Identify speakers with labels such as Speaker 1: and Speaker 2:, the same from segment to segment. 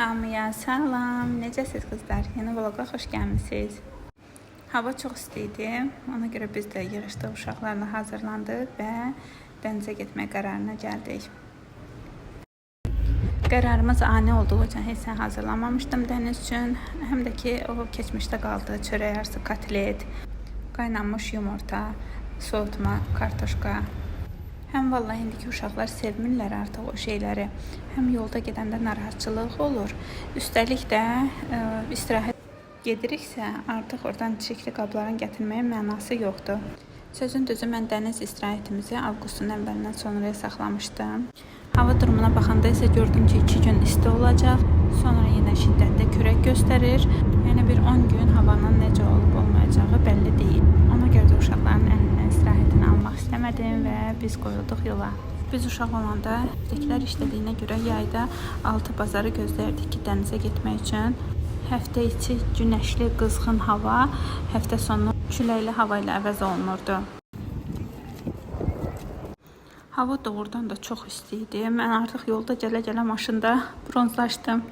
Speaker 1: Hamıya salam, necəsiz qızlar? Yeni vloqa xoş gəlmisiniz. Hava çox isti idi, ona görə biz də yığışdıq, uşaqlarla hazırlandıq və dənizə getmək qərarına gəldik. Qərarımız ani olduğu üçün heç nə hazırlamamışdım dəniz üçün. Həm də ki, o keçmişdə qaldı, çörək arası, kotlet, qaynanmış yumurta, soğutma, kartoşka. Həm vallahi indiki uşaqlar sevmirlər artıq o şeyləri. Həm yolda gedəndə narahatçılıq olur. Üstəlik də istirahət gediriksə, artıq oradan çirkli qabların gətirməyə mənası yoxdur. Sözün düzü, mən dəniz istirahətimizi avqustun əvvəlindən sonraya saxlamışdım. Hava durumuna baxanda isə gördüm ki, 2 gün isti olacaq. Sonra yenə şiddətli külək göstərir. Yəni bir 10 gün havanın necə olub olmayacağı bəlli deyil. Ona görə də uşaqların əlindən istirahətini almaq istəmədim və biz qoyulduq yola. Biz uşaq olanda evdəkilər işlədiyinə görə yayda 6 bazarı gözləyirdik ki, dənizə getmək üçün. Həftə içi günəşli, qızğın hava, həftə sonu küləkli hava ilə əvəz olunurdu. Hava doğrudan da çox isti idi. Mən artıq yolda gələ-gələ maşında bronzlaşdım.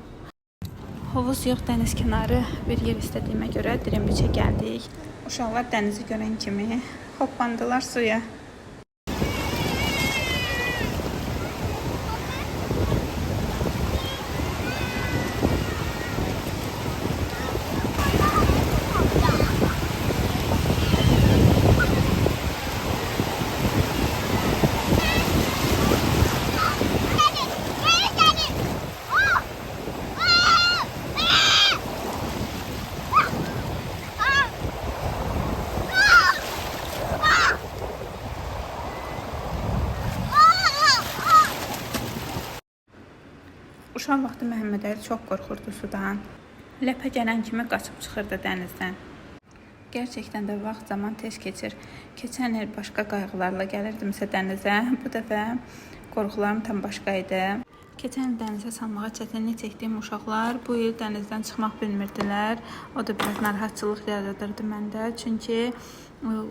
Speaker 1: Hovuz yox, dəniz kənarı bir yer istədiyimə görə Dirembiçə gəldik. Uşaqlar dənizi görən kimi hoppandılar suya. Uşaq vaxtı Məhəmməd Əli çox qorxurdu sudan. Ləpə gələn kimi qaçıb çıxırdı dənizdən. Gerçəkdən də vaxt zaman tez keçir. Keçən il başqa qayğılarla gəlirdimsə dənizə, bu dəfə qorxularım tam başqa idi. Keçən il dənizə salmağa çətinlik çəkdiyim uşaqlar bu il dənizdən çıxmaq bilmirdilər. O da biraz narahatçılıq yaradırdı məndə, çünki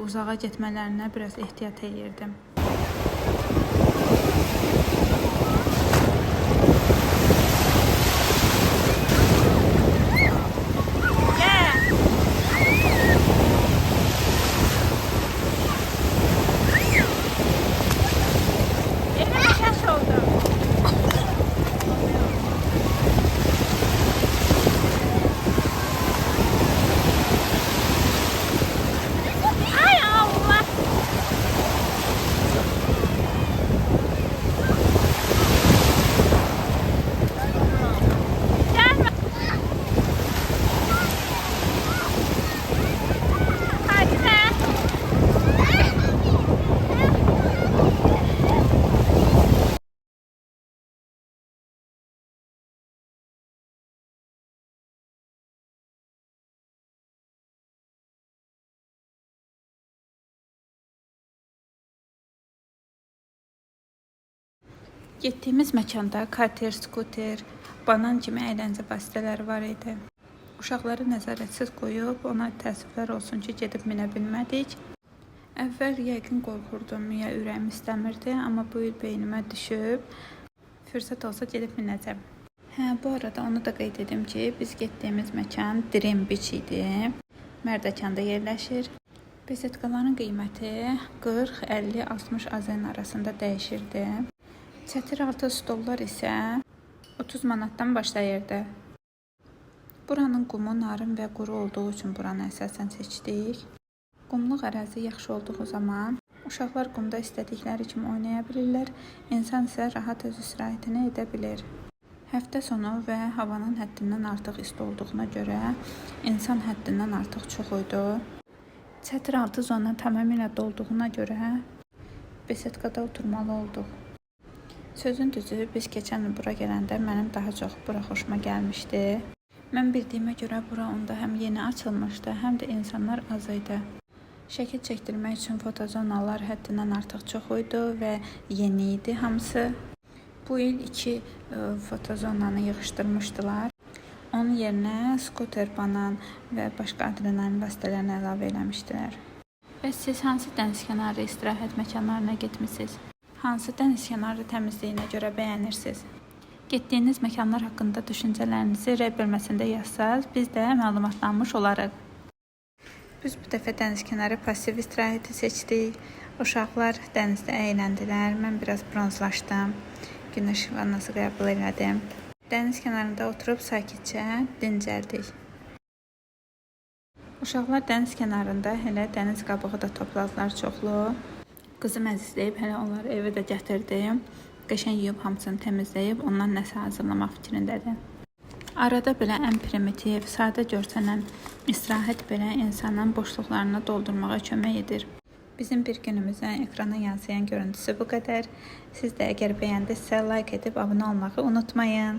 Speaker 1: uzağa getmələrinə biraz ehtiyat edirdim. Getdiyimiz məkanda karter, skuter, banan kimi əyləncə vasitələri var idi. Uşaqları nəzarətsiz qoyub, ona təəssüflər olsun ki, gedib minə bilmədik. Əvvəl yəqin qorxurdum, ya ürəyim istəmirdi, amma bu il beynimə düşüb, fürsət olsa gedib minəcəm. Bu arada onu da qeyd edim ki, biz getdiyimiz məkan Dirembiç idi. Mərdəkanda yerləşir. Besetkaların qiyməti 40, 50, 60 AZN arasında dəyişirdi. Çətir altı stollar isə 30 manatdan başlayırdı. Buranın qumu narın və quru olduğu üçün buranı əsasən seçdik. Qumluq ərazi yaxşı olduğu zaman uşaqlar qumda istədikləri kimi oynaya bilirlər, insan isə rahat öz istirahətini edə bilir. Həftə sonu və havanın həddindən artıq isti olduğuna görə insan həddindən artıq çox idi. Çətir altı zona tamamilə dolduğuna görə besetkada oturmalı olduq. Sözün düzü, biz keçən il bura gələndə mənim daha çox bura xoşuma gəlmişdi. Mən bildiyimə görə bura onda həm yeni açılmışdı, həm də insanlar az idi. Şəkil çəkdirmək üçün fotozonalar həddindən artıq çox idi və yeni idi hamısı. Bu il 2 fotozonanı yığışdırmışdılar. Onun yerinə skuter, banan və başqa adrenalin vasitələrini əlavə eləmişdilər. Bəs siz hansı dəniz kənarı istirahət məkanlarına getmisiniz? Hansı dəniz kənarı təmizliyinə görə bəyənirsiniz? Getdiyiniz məkanlar haqqında düşüncələrinizi rəy bölməsində yazsanız, biz də məlumatlanmış olarıq. Biz bu dəfə dənizkənarı pasiv istirahəti seçdik. Uşaqlar dənizdə əyləndilər. Mən biraz bronzlaşdım. Günəş vannası qəbul elədim. Dəniz kənarında oturub sakitcə dincəldik. Uşaqlar dəniz kənarında hələ dəniz qabığı da topladılar çoxlu. Qızım əzizləyib hələ onları evə də gətirdim. Qəşəng yuyub hamısını təmizləyib ondan nəsə hazırlamaq fikrindədir. Arada belə ən primitiv, sadə görsənən istirahət belə insanın boşluqlarını doldurmağa kömək edir. Bizim bir günümüzün ekrana yansıyan görüntüsü bu qədər. Siz də əgər bəyəndinizsə like edib abunə olmağı unutmayın.